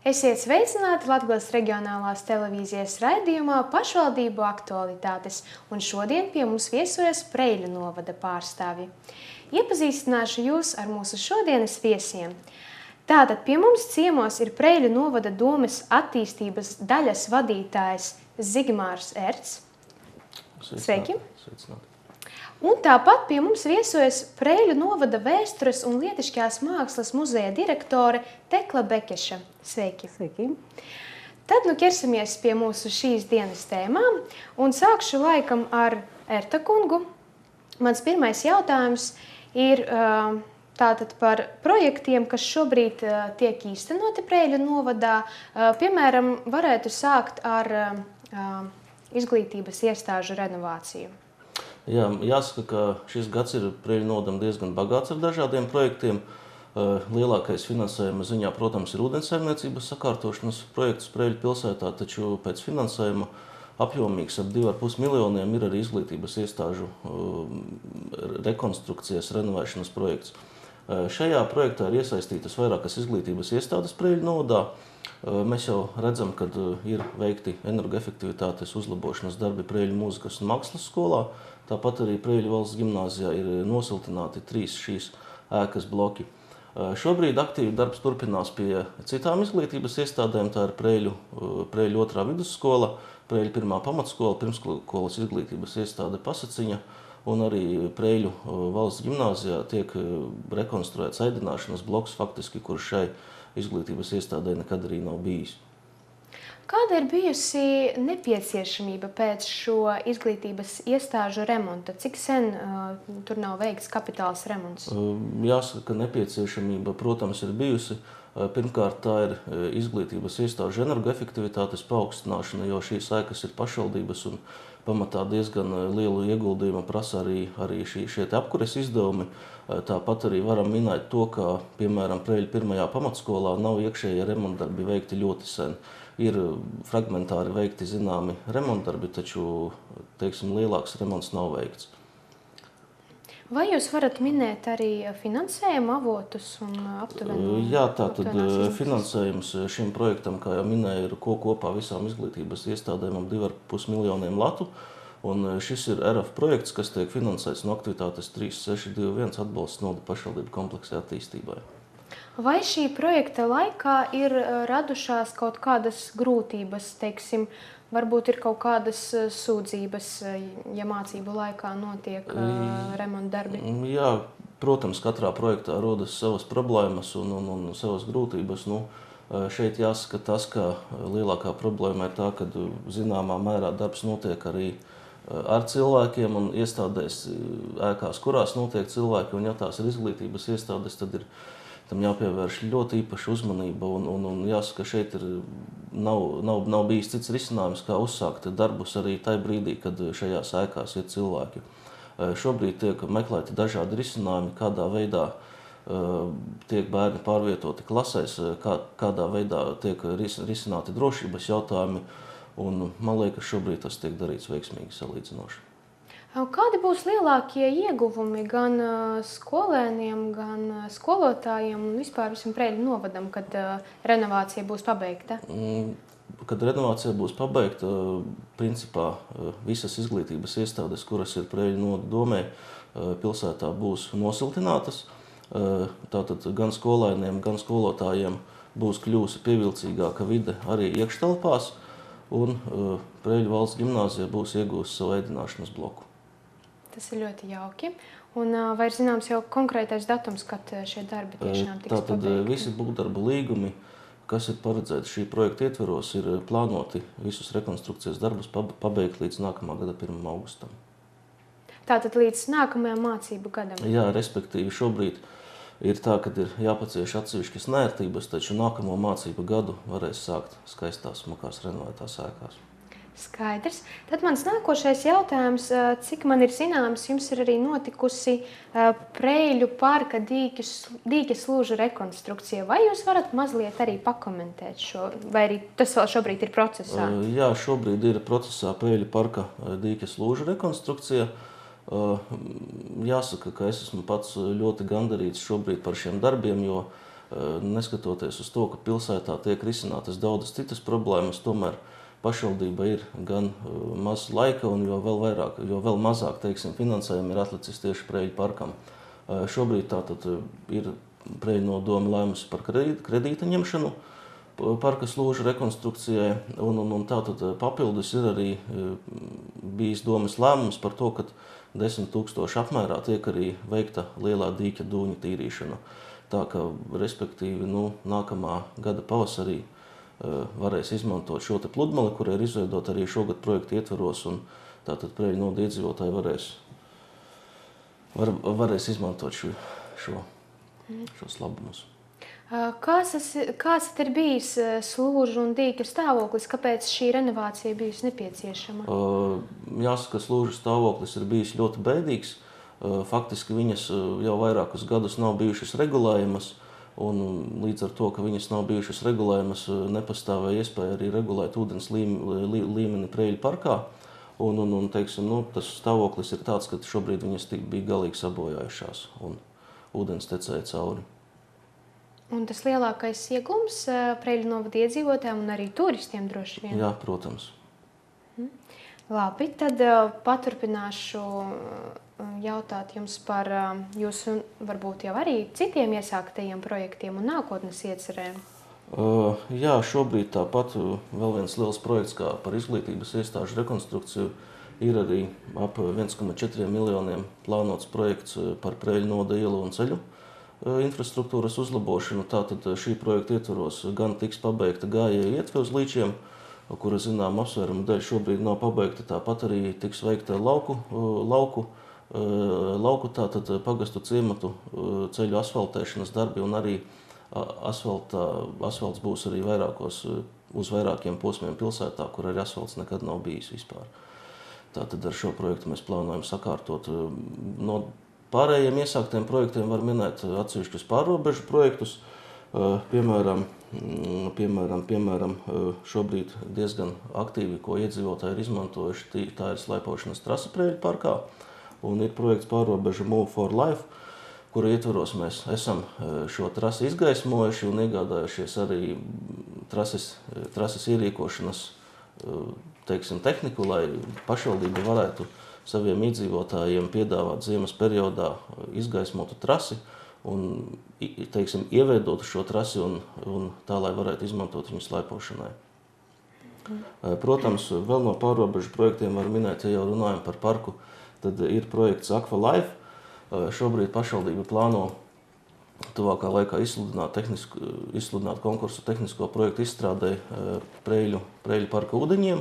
Esiet sveicināti Latgales reģionālās televīzijas raidījumā pašvaldību aktualitātes, un šodien pie mums viesojas Preiļu novada pārstāvji. Iepazīstināšu jūs ar mūsu šodienas viesiem. Tātad pie mums ciemos ir Preiļu novada domes attīstības daļas vadītājs Zigmārs Erts. Sveiki! Sveicināti. Un tāpat pie mums viesojas Preiļu novada vēstures un lietišķās mākslas muzeja direktore Tekla Bekeša. Sveiki! Sveiki! Tad ķersimies pie mūsu šīs dienas tēmām un sākšu laikam ar Erta kungu. Mans pirmais jautājums ir tātad par projektiem, kas šobrīd tiek īstenoti Preiļu novadā. Piemēram, varētu sākt ar izglītības iestāžu renovāciju. Jā, jāsaka, ka šis gads ir Preiļu novadam diezgan bagāts ar dažādiem projektiem. Lielākais finansējuma ziņā, protams, ir ūdenssaimniecības sakārtošanas projekts Preiļu pilsētā, taču pēc finansējuma apjomīgs ap 2,5 miljoniem ir arī izglītības iestāžu rekonstrukcijas, renovēšanas projekts. Šajā projektā ir iesaistītas vairākas izglītības iestādes Preiļu novadā. Mēs jau redzam, ka ir veikti energoefektivitātes uzlabošanas darbi Preiļu mūzikas un mākslas skolā. Tāpat arī Preiļu valsts gimnāzijā ir nosiltināti 3 šīs ēkas bloki. Šobrīd aktīvi darbs turpinās pie citām izglītības iestādēm. Tā ir Preiļu 2. vidusskola, Preiļu 1. pamatskola, pirmskolas izglītības iestāde Pasaciņa un arī Preiļu valsts gimnāzijā tiek rekonstruēts ēdināšanas bloks, faktiski, kurš šai izglītības iestādē nekad arī nav bijis. Kāda ir bijusi nepieciešamība pēc šo izglītības iestāžu remonta? Cik sen tur nav veikts kapitāls remonts? Jāsaka, ka nepieciešamība, protams, ir bijusi. Pirmkārt, tā ir izglītības iestāžu energoefektivitātes paaugstināšana, jo šīs ēkas ir pašvaldības un pamatā diezgan lielu ieguldījumu prasa arī šie apkures izdevumi. Tāpat arī varam minēt to, ka, piemēram, Preiļu 1. pamatskolā nav iekšējie remontdarbi veikti ļoti sen. Ir fragmentāri veikti zināmi remontdarbi, taču, teiksim, lielāks remonts nav veikts. Vai jūs varat minēt arī finansējuma avotus un aptuveni? Jā, tātad finansējums šim projektam, kā jau minēju, ir kopā visām izglītības iestādēm ap 2,5 miljoniem latu. Un šis ir RF projekts, kas tiek finansēts no aktivitātes 3621 atbalsts noda pašvaldību kompleksai attīstībai. Vai šī projekta laikā ir radušās kaut kādas grūtības, teiksim, varbūt ir kaut kādas sūdzības, ja mācību laikā notiek remontdarbi? Jā, protams, katrā projektā rodas savas problēmas un savas grūtības. Šeit jāsaka tas, ka lielākā problēma ir tā, ka zināmā mērā darbs notiek arī ar cilvēkiem un iestādēs ēkās, kurās notiek cilvēki, un ja tās ir izglītības iestādes, tad ir tam jāpievērš ļoti īpaša uzmanība, un jāsaka, šeit nav bijis cits risinājums, kā uzsākt darbus arī tajā brīdī, kad šajās ēkās ir cilvēki. Šobrīd tiek meklēti dažādi risinājumi, kādā veidā tiek bērni pārvietoti klasēs, kādā veidā tiek risināti drošības jautājumi, un man liekas, šobrīd tas tiek darīts veiksmīgi salīdzinoši. Kādi būs lielākie ieguvumi gan skolēniem, gan skolotājiem un vispār visam Preiļu novadam, kad renovācija būs pabeigta? Kad renovācija būs pabeigta, principā visas izglītības iestādes, kuras ir Preiļu novada domē, pilsētā būs nosiltinātas. Tātad gan skolēniem, gan skolotājiem būs kļūsi pievilcīgāka vide arī iekštelpās, un Preiļu valsts gimnāzija būs iegūst savu ēdināšanas bloku. Tas ir ļoti jauki. Un vai ir zināms jau konkrētais datums, kad šie darbi tiešām tiks pabeigti? Tātad visi būvdarbu līgumi, kas ir paredzēti šī projekta ietveros, ir plānoti visus rekonstrukcijas darbus pabeigt līdz nākamā gada 1. augustam. Tātad līdz nākamajam mācību gadam? Jā, respektīvi šobrīd ir tā, ka ir jāpacieš atsevišķas nērtības, taču nākamo mācību gadu varēs sākt skaistās, smakās renovētās ēkās. Skaidrs. Tad mans nākošais jautājums, cik man ir zināms, jums ir arī notikusi Preiļu parka dīķes lūžu rekonstrukcija. Vai jūs varat mazliet arī pakomentēt šo, vai arī tas vēl šobrīd ir procesā? Jā, šobrīd ir procesā Preiļu parka dīķes lūžu rekonstrukcija. Jāsaka, ka es esmu pats ļoti gandarīts šobrīd par šiem darbiem, jo neskatoties uz to, ka pilsētā tiek risinātas daudzas citas problēmas, tomēr pašvaldība ir gan maz laika un jo vēl mazāk, teiksim, finansējumi ir atlicis tieši Preļu parkam. Šobrīd tātad ir Preļu nodoma lēmusi par kredīta ņemšanu parka slūžu rekonstrukcijai, un tātad papildus ir arī bijis domas lēmums par to, ka 10 000 apmērā tiek arī veikta lielā dīķa dūņa tīrīšana. Tā ka, respektīvi, nākamā gada pavasarī varēs izmantot šo te pludmali, kura ir izveidota arī šogad projekta ietvaros, un tātad Preļu noda iedzīvotāji varēs izmantot šos labumus. Kāds ir bijis slūžu un dīķu stāvoklis? Kāpēc šī renovācija bijusi nepieciešama? Jāsaka, slūžu stāvoklis ir bijis ļoti bēdīgs. Faktiski viņas jau vairākus gadus nav bijušas regulējamas, un līdz ar to, ka viņas nav bijušas regulējamas, nepastāvēja iespēja arī regulēt ūdens līmeni Preļu parkā. Teiksim, tas stāvoklis ir tāds, ka šobrīd viņas bija galīgi sabojājušās, un ūdens tecēja cauri. Un tas lielākais iegums Preļu novada iedzīvotājiem un arī turistiem droši vien? Jā, protams. Labi, tad paturpināšu jautāt jums par jūsu varbūt jau arī citiem iesāktajiem projektiem un nākotnes iecerēm. Jā, šobrīd tāpat vēl viens liels projekts kā par izglītības iestāžu rekonstrukciju ir arī ap 1,4 miljoniem plānots projekts par Preļu noda ielu un ceļu infrastruktūras uzlabošanu. Tātad šī projekta ietvaros gan tiks pabeigta gājēju ietve uz līčiem, kura zinām apsvērumu dēļ šobrīd nav pabeigta, tāpat arī tiks veikta lauku tātad pagastu ciematu ceļu asfaltēšanas darbi, un arī asfalts būs arī uz vairākiem posmiem pilsētā, kur arī asfalts nekad nav bijis vispār. Tātad ar šo projektu mēs plānojam sakārtot. No pārējiem iesāktiem projektiem var minēt atsevišķus pārrobežu projektus. Piemēram, šobrīd diezgan aktīvi, ko iedzīvotāji ir izmantojuši, tā ir slēpošanas trasa Preļu parkā, un ir projekts pārrobežu Move for Life, kura ietvaros mēs esam šo trasi izgaismojuši un iegādājušies arī trases ierīkošanas, teiksim, tehniku, lai pašvaldība varētu saviem iedzīvotājiem piedāvāt ziemas periodā izgaismotu trasi un, teiksim, ieveidotu šo trasi un tā, lai varētu izmantot viņu slēpošanai. Protams, vēl no pārrobežu projektiem var minēt, ja jau runājam par parku, tad ir projekts Aqua Life. Šobrīd pašvaldība plāno tuvākā laikā izsludināt konkursu tehnisko projektu izstrādē Preļu parka ūdeņiem.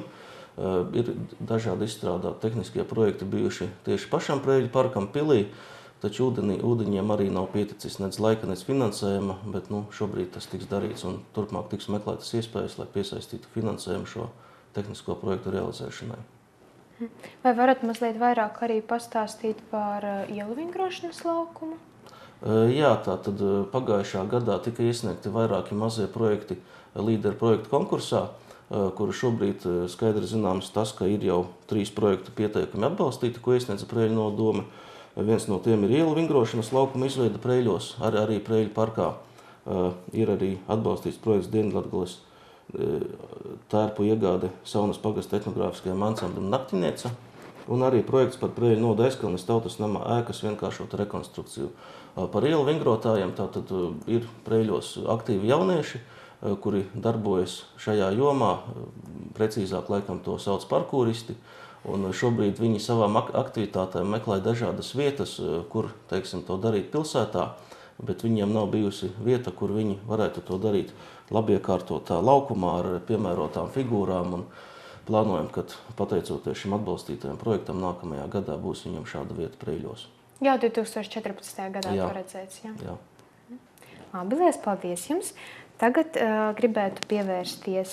Ir dažādi izstrādāti tehniskie projekti bijuši tieši pašam Preļu parkam pilī, taču ūdeņiem arī nav pieticis nec laika, nec finansējuma, bet šobrīd tas tiks darīts un turpmāk tiks meklētas iespējas, lai piesaistītu finansējumu šo tehnisko projektu realizēšanai. Vai varat mazliet vairāk arī pastāstīt par ielu vingrošanas laukumu? Jā, tātad pagājušā gadā tika iesniegti vairāki mazie projekti līderu projektu konkursā, kuru šobrīd skaidri zināms tas, ka ir jau 3 projektu pieteikumi atbalstīti, ko iesniedza Preļu nodome. Viens no tiem ir ielu vingrošanas laukuma izveida Preļos, arī Preļu parkā. Ir arī atbalstīts projekts Dienvidlatgales tērpu iegāde Saunas pagasta etnogrāfiskajam ansamblim Naktinieca, un arī projekts par Preļu noda Aizkalnes tautas namā ēkas vienkāršotu rekonstrukciju. Par ielu vingrotājiem tātad ir Preļos aktīvi jaunieši, kuri darbojas šajā jomā, precīzāk laikam to sauc parkūristi, un šobrīd viņi savām aktivitātēm meklē dažādas vietas, kur, teiksim, to darīt pilsētā, bet viņiem nav bijusi vieta, kur viņi varētu to darīt labiekārtotā laukumā ar piemērotām figūrām, un plānojam, ka pateicoties šim atbalstītajam projektam nākamajā gadā būs viņam šāda vieta Preļos. Jau 2014. gadā to redzēts, jā? Jā. Labi, liels paldies jums! Tagad gribētu pievērsties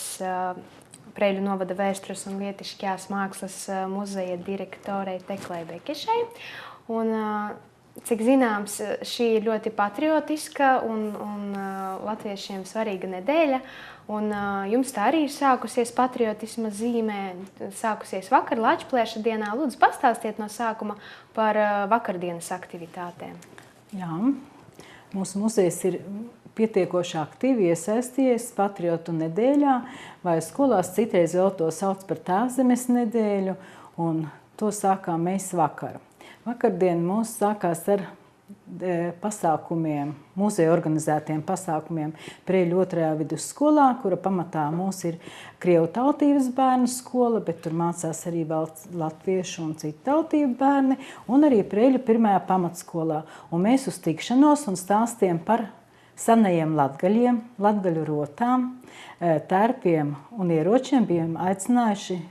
Preļu novada vēstures un lietišķās mākslas muzeja direktorei Teklai Bekešai. Un, cik zināms, šī ir ļoti patriotiska un latviešiem svarīga nedēļa. Un jums tā arī ir sākusies patriotisma zīmē, sākusies vakar Lačplēša dienā. Lūdzu, pastāstiet no sākuma par vakardienas aktivitātēm. Jā, mūsu muzejs ir pietiekoši aktīvi iesaistījies patriotu nedēļā, vai skolās citreiz vēl to sauc par Tēvzemes nedēļu, un to sākām mēs vakar. Vakardien mūs sākās ar pasākumiem, muzeja organizētiem pasākumiem Preļu 2. vidusskolā, kura pamatā mūs ir Krievu tautības bērnu skola, bet tur mācās arī vēl latviešu un citu tautību bērni, un arī Preļu 1. pamatskolā. Un mēs uz tikšanos un stāstiem par senajiem latgaļiem, latgaļu rotām, tērpiem un ieročiem bijām aicinājuši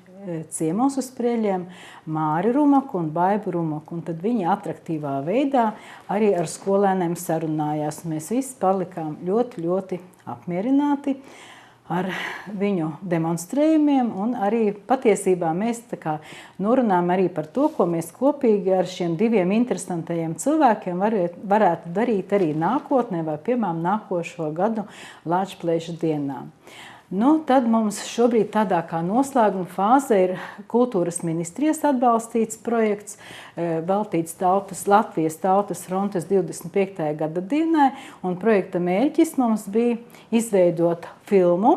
ciemos uz Preļiem Māri Rumaku un Baibu Rumaku, un tad viņi atraktīvā veidā arī ar skolēniem sarunājās. Mēs visi palikām ļoti, ļoti apmierināti ar viņu demonstrējumiem, un arī patiesībā mēs tā kā norunājam arī par to, ko mēs kopīgi ar šiem diviem interesantajiem cilvēkiem varētu darīt arī nākotnē vai, piemēram, nākošo gadu Lāčplēša dienā. Tad mums šobrīd tādā kā noslēguma fāze ir Kultūras ministrijas atbalstīts projekts, veltīts Latvijas Tautas frontes 25. gada dienai, un projekta mērķis mums bija izveidot filmu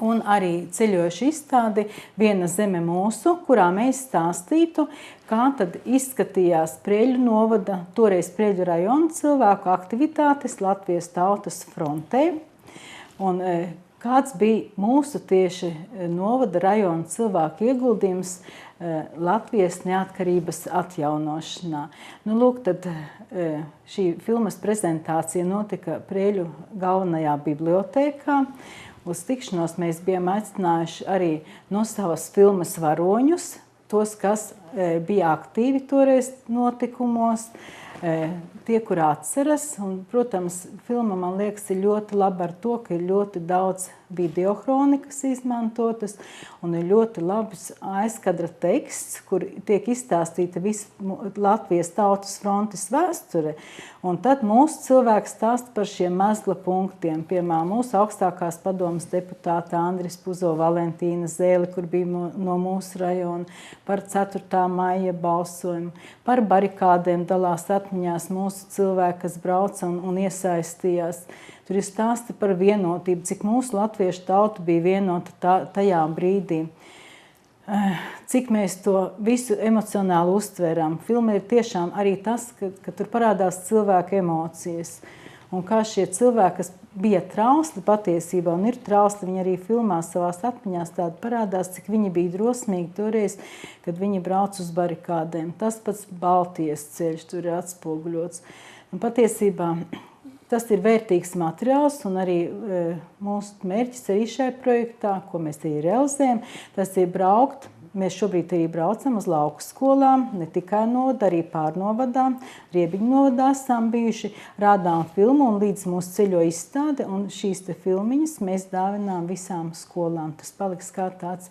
un arī ceļojušu izstādi Viena zeme mūsu, kurā mēs stāstītu, kā tad izskatījās Preļu novada, toreiz Preļu rajona cilvēku aktivitātes Latvijas Tautas frontē, un kāds bija mūsu tieši novada rajona cilvēku ieguldījums Latvijas neatkarības atjaunošanā. Tad šī filmas prezentācija notika Preļu galvenajā bibliotēkā. Uz tikšanos mēs bijām aicinājuši arī no savas filmas varoņus, tos, kas bija aktīvi toreiz notikumos, tie, kur atceras, un, protams, filma, man liekas, ir ļoti laba ar to, ka ir ļoti daudz videohronikas izmantotas, un ir ļoti labs aizkadra teksts, kur tiek izstāstīta visa Latvijas Tautas frontes vēsture, un tad mūsu cilvēks stāsta par šiem mezgla punktiem, piemēram, mūsu augstākās padomas deputāta Andris Puzo, Valentīna Zēle, kur bija no mūsu rajona, par 4. maija balsojumu, par barikādēm dalās atmiņās mūsu cilvēki, kas brauca un iesaistījās. Tur ir stāsti par vienotību, cik mūsu latviešu tauta bija vienota tajā brīdī. Cik mēs to visu emocionāli uztveram. Filma ir tiešām arī tas, ka tur parādās cilvēku emocijas. Un kā šie cilvēki, kas bija trausli patiesībā un ir trausli, viņi arī filmā savās atmiņās tādi parādās, cik viņi bija drosmīgi toreiz, kad viņi brauc uz barikādēm. Tas pats Baltijas ceļš tur ir atspoguļots. Un patiesībā tas ir vērtīgs materiāls, un arī mūsu mērķis arī šajā projektā, ko mēs arī realizējam, tas ir braukt. Mēs šobrīd arī braucam uz lauku skolām, ne tikai novada, arī pārnovadām. Riebiņu novadā esam bijuši, rādām filmu un līdz mūsu ceļo izstāde, un šīs te filmiņas mēs dāvinām visām skolām. Tas paliks kā tāds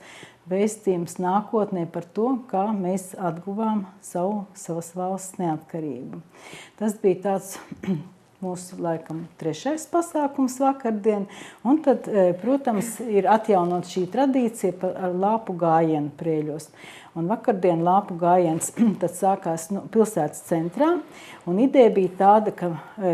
vēstījums nākotnē par to, kā mēs atguvām savas valsts neatkarību. Tas bija tāds mūsu, laikam, 3. pasākums vakardien, un tad, protams, ir atjaunot šī tradīcija ar lāpu gājienu Preļos. Un vakardien lāpu gājiens tad sākās pilsētas centrā, un ideja bija tāda, ka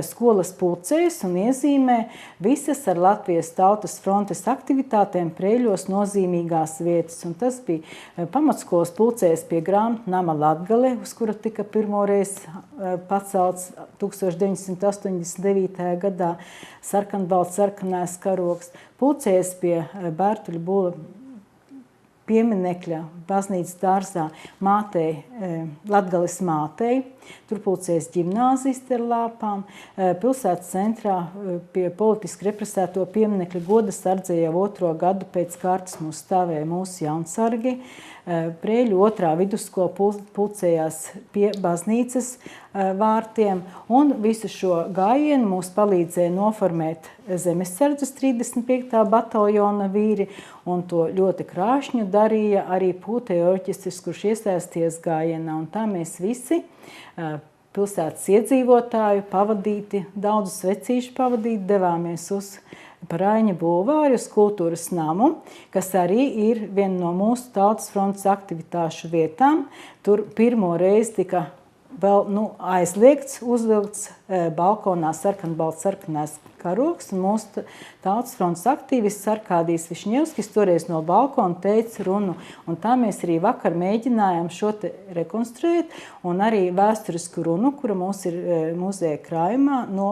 skolas pulcējas un iezīmē visas ar Latvijas Tautas frontes aktivitātēm Preļos nozīmīgās vietas. Un tas bija pamatskolas pulcējas pie grāmatu nama Latgale, uz kura tika pirmoreiz pacelts 1989. gadā sarkanbalts sarkanais karogs, pulcējas pie Bērtuļa Būla pieminekļa baznīcas dārzā mātei, Latgales mātei. Tur pulcējas ģimnāzisti ar lāpām. Pilsētas centrā pie politiski represēto pieminekļa goda sardzē jau 2. gadu pēc kārtas mūs stāvēja mūsu jaunsargi. Preļu 2. vidusskola pulcējās pie baznīcas vārtiem, un visu šo gājienu mums palīdzēja noformēt zemesardzes 35. bataljona vīri, un to ļoti krāšņu darīja arī pūtēju orķestris, kurš iesaisties gājienā, un tā mēs visi pilsētas iedzīvotāju pavadīti, daudzus vecīšu pavadīti, devāmies uz Raiņa bulvāri, uz kultūras namu, kas arī ir viena no mūsu Tautas frontes aktivitāšu vietām. Tur pirmo reizi tika vēl aizliegts, uzvilkts balkonā sarkanbalts-sarkanais karogs, un mūsu Tautas frontes aktīvists Arkādijs Višņevskis toreiz no balkona teica runu, un tā mēs arī vakar mēģinājām šo te rekonstruēt, un arī vēsturisku runu, kura mums ir muzeja krājumā no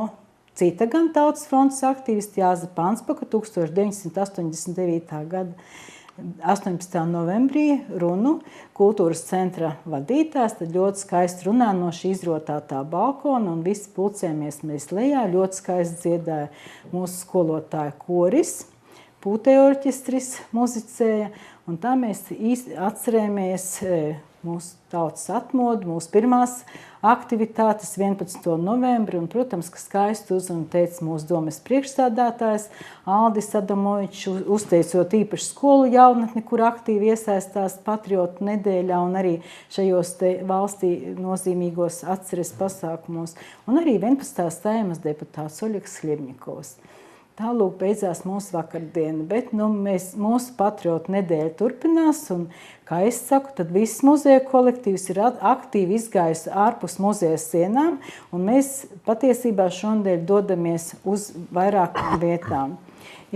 cita gan Tautas frontes aktīvista Jāzepa Anspaka 1989. gada 18. novembrī runu kultūras centra vadītājs, tad ļoti skaisti runā no šī izrotātā balkona, un visi pulcējamies mēs lejā, ļoti skaisti dziedāja mūsu skolotāja koris, pūtēju orķestris muzicēja, un tā mēs atcerēmies mūsu tautas atmodu, mūsu pirmās aktivitātes 11. novembri, un, protams, ka skaisti uzrunu teica mūsu domes priekšsādātājs Aldis Adamovičs, uzteicot īpaši skolu jaunatni, kur aktīvi iesaistās patriotu nedēļā un arī šajos te valstī nozīmīgos atceres pasākumos, un arī 11. Saeimas deputāts Oļegs Hļebņikovs. Tālūk beidzās mūsu vakardiena, bet mūsu patriotu nedēļa turpinās, un, kā es saku, tad viss muzeja kolektīvs ir aktīvi izgājis ārpus muzeja sienām, un mēs patiesībā šonadēļ dodamies uz vairākām vietām.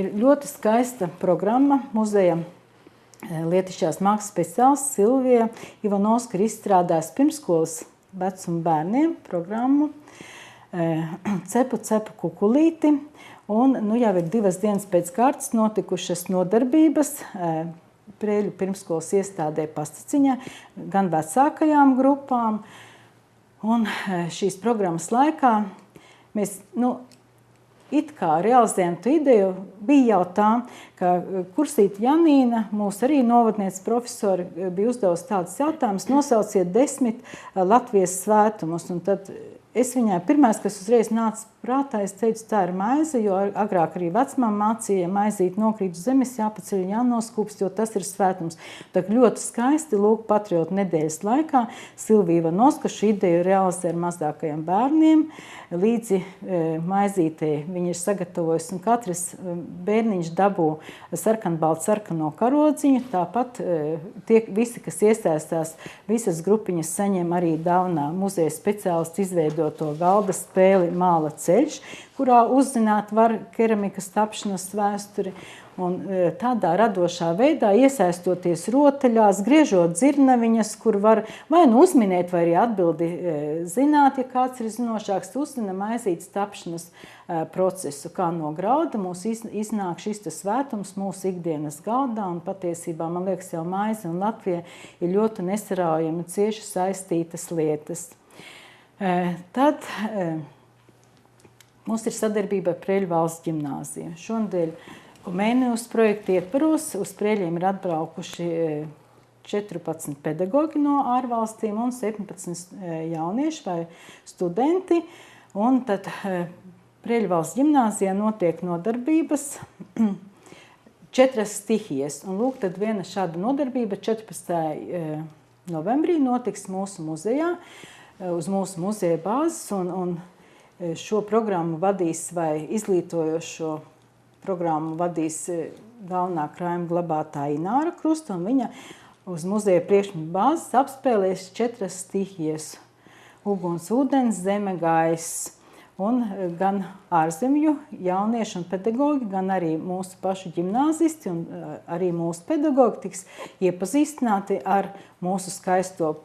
Ir ļoti skaista programma muzeja lietišķās mākslas speciālists Silvija Ivanovska ir izstrādājis pirmskolas vecuma bērniem programmu Cepu kukulīti. Un jau ir 2 dienas pēc kārtas notikušas nodarbības Preiļu pirmskolas iestādē Pastaciņā, gan vecākajām grupām. Un šīs programmas laikā mēs it kā realizējam tu ideju, bija jau tā, ka Kursīte Janīna, mūsu arī novadnieces profesori, bija uzdevusi tādus jautājumus, nosauciet 10 Latvijas svētumus, un tad es viņai pirmais, kas uzreiz nāca prātā, es teicu, tā ir maize, jo agrāk arī vecmām mācīja, maizīt nokrīt uz zemes, jāpaceļ, jānoskūpst, jo tas ir svētums. Tā ļoti skaisti, lūk, patriotu nedēļas laikā Silvija Ivanovska šo ideju realizē ar mazākajiem bērniem. Līdzi maizītei viņa ir sagatavojusi, un katrs bērniņš dabū sarkanbaltu-sarkano karodziņu. Tāpat visi, kas iesaistās, visas grupiņas saņem arī dāvanā muzeja speciālisti izveidoto galda spēli Māla ceļš, kurā uzzināt var keramikas tapšanas vēsturi. Un tādā radošā veidā iesaistoties rotaļās, griežot dzirnaviņas, kur var vai uzminēt, vai arī atbildi zināt, ja kāds ir zinošāks, uzzina maizītes tapšanas procesu, kā no grauda mūs iznāk šis svētums mūsu ikdienas galdā, un patiesībā, man liekas, jau maize un Latvija ir ļoti nesaraujami cieši saistītas lietas. Tad mums ir sadarbība ar Preiļu valsts ģimnāziju. Šonadēļ Kumēnijus projekta ietvaros uz Preiļiem ir atbraukuši 14 pedagogi no ārvalstīm un 17 jaunieši vai studenti. Un tad Preiļu valsts ģimnāzijā notiek nodarbības 4 stihijas. Un lūk, tad viena šāda nodarbība 14. novembrī notiks mūsu muzejā, uz mūsu muzeja bāzes, un šo programmu vadīs vai izglītojošo programmu vadīs galvenā krājuma glabātāja Ināra Krusta, un viņa uz muzeja priekšmetu bāzes apspēlēs 4 stihijas – uguns, ūdens, zeme, gaiss. Un gan ārzemju jaunieši un pedagogi, gan arī mūsu pašu ģimnāzisti un arī mūsu pedagogi tiks iepazīstināti ar mūsu skaisto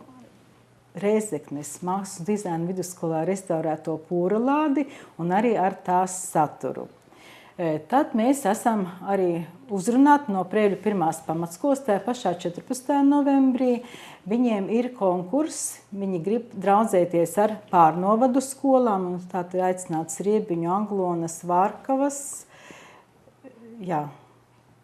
Rēzeknes mākslas dizaina vidusskolā restaurēto pūralādi un arī ar tās saturu. Tad mēs esam arī uzrunāti no Preiļu pirmās pamatskolas, tajā pašā 14. novembrī. Viņiem ir konkurss, viņi grib draudzēties ar pārnovadu skolām, un tātad aicināts Riebiņu, Anglonas, Vārkavas,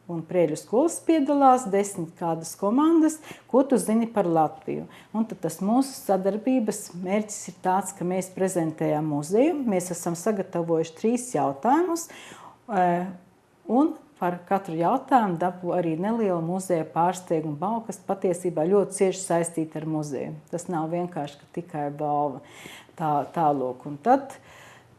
un Preiļu skolas piedalās 10 kādas komandas, ko tu zini par Latviju. Un tad tas mūsu sadarbības mērķis ir tāds, ka mēs prezentējam muzeju, mēs esam sagatavojuši 3 jautājumus, un par katru jautājumu dabū arī nelielu muzeja pārsteigumu balvu, kas patiesībā ļoti cieši saistīta ar muzeju. Tas nav vienkārši, ka tikai balva. Tālūk. Un tad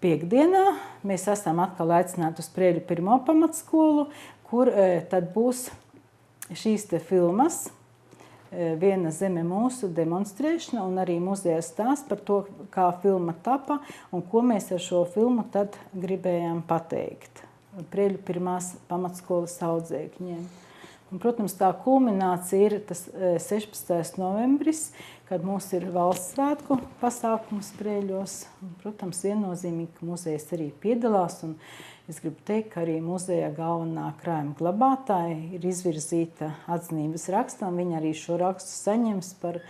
piekdienā mēs esam atkal aicināti uz Preiļu pirmo pamatskolu, kur tad būs šīs te filmas Viena zeme mūsu demonstrēšana un arī muzeja stāsts par to, kā filma tapa un ko mēs ar šo filmu tad gribējām pateikt Preļu pirmās pamatskolas audzēkņiem. Un, protams, tā kulminācija ir tas 16. novembris, kad mums ir valsts svētku pasākums Preļos. Un, protams, viennozīmīgi, ka muzejs arī piedalās. Un es gribu teikt, ka arī muzeja galvenā krājuma glabātāja ir izvirzīta atzinības rakstam. Viņa arī šo rakstu saņems par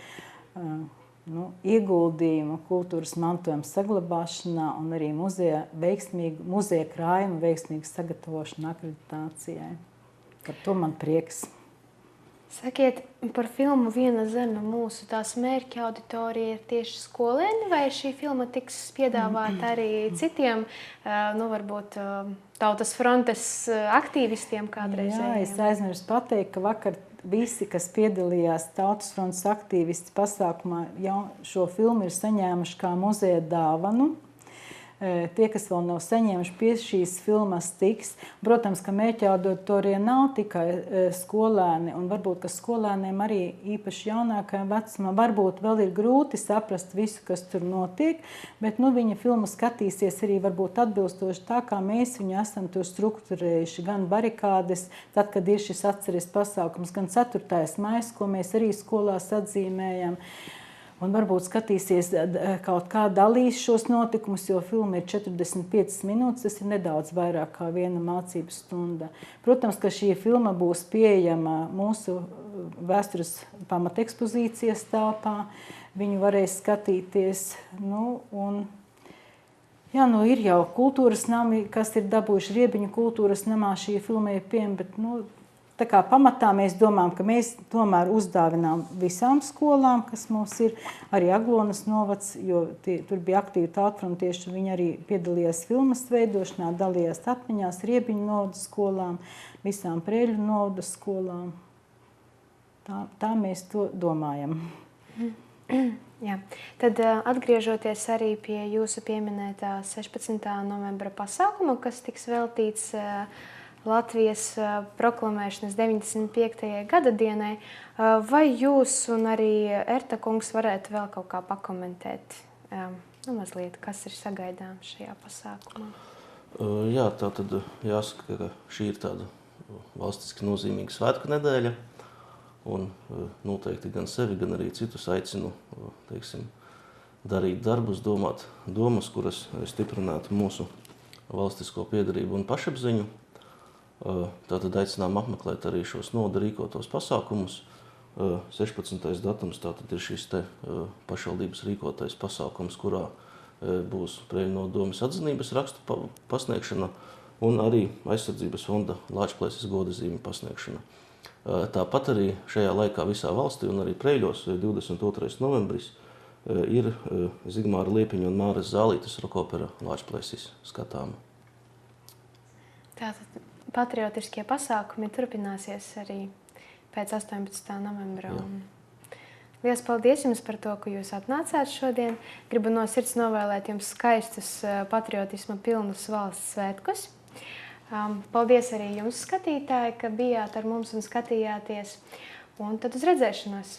ieguldījumu kultūras mantojuma saglabāšanā un arī muzeja krājuma veiksmīgu sagatavošanu akreditācijai. Par to man prieks. Sakiet, par filmu Viena zeme mūsu tās mērķa auditorija ir tieši skolēni, vai šī filma tiks piedāvāta arī citiem, varbūt Tautas frontes aktīvistiem kādreizējiem? Jā, es aizmirsu pateikt, ka vakar visi, kas piedalījās Tautas frontes aktīvisti pasākumā, šo filmu ir saņēmuši kā muzeja dāvanu. Tie, kas vēl nav saņēmuši pie šīs filmas tiks. Protams, ka mērķa auditorija nav tikai skolēni, un varbūt, ka skolēniem arī īpaši jaunākajam vecumam varbūt vēl ir grūti saprast visu, kas tur notiek, bet viņa filmu skatīsies arī varbūt atbilstoši tā, kā mēs viņu esam tur strukturējuši, gan barikādes, tad, kad ir šis atceries pasākums, gan 4. maijs, ko mēs arī skolās atzīmējam. Un varbūt skatīsies kaut kā dalīs šos notikumus, jo filma ir 45 minūtes, tas ir nedaudz vairāk kā viena mācības stunda. Protams, ka šī filma būs pieejama mūsu vēstures pamatekspozīcijas telpā. Viņu varēs skatīties. Ir jau kultūras nami, kas ir dabūjuši Riebiņu kultūras namā, šī filma ir pieejama, bet tā kā pamatā mēs domājam, ka mēs tomēr uzdāvinām visām skolām, kas mums ir, arī Aglonas novads, jo tur bija aktīvi tautfrontieši, viņi arī piedalījās filmas veidošanā, dalījās atmiņās Riebiņu novada skolām, visām Preļu novada skolām. Tā mēs to domājam. Jā. Tad atgriežoties arī pie jūsu pieminētā 16. novembra pasākuma, kas tiks veltīts Latvijas proklamēšanas 95. gada dienai, vai jūs un arī Erta kungs varētu vēl kaut kā pakomentēt, mazliet, kas ir sagaidāms šajā pasākumā? Jā, tā tad jāsaka, ka šī ir tāda valstiski nozīmīga svētku nedēļa, un noteikti gan sevi, gan arī citus aicinu, darīt darbus, domāt domas, kuras stiprinātu mūsu valstisko piederību un pašapziņu. Tātad aicinām apmeklēt arī šos novada rīkotos pasākumus. 16. datums tātad ir šis te pašvaldības rīkotais pasākums, kurā būs Preļu novada domes atzinības rakstu pasniegšana un arī aizsardzības fonda Lāčplēses godazīme pasniegšana. Tāpat arī šajā laikā visā valstī un arī Preļos 22. novembris ir Zigmāra Liepiņa un Māras Zālītes rokopera Lāčplēsis skatāma. Tātad patriotiskie pasākumi turpināsies arī pēc 18. novembra. Liels paldies jums par to, ka jūs atnācāt šodien. Gribu no sirds novēlēt jums skaistus patriotisma pilnus valsts svētkus. Paldies arī jums, skatītāji, ka bijāt ar mums un skatījāties. Un tad uz redzēšanos!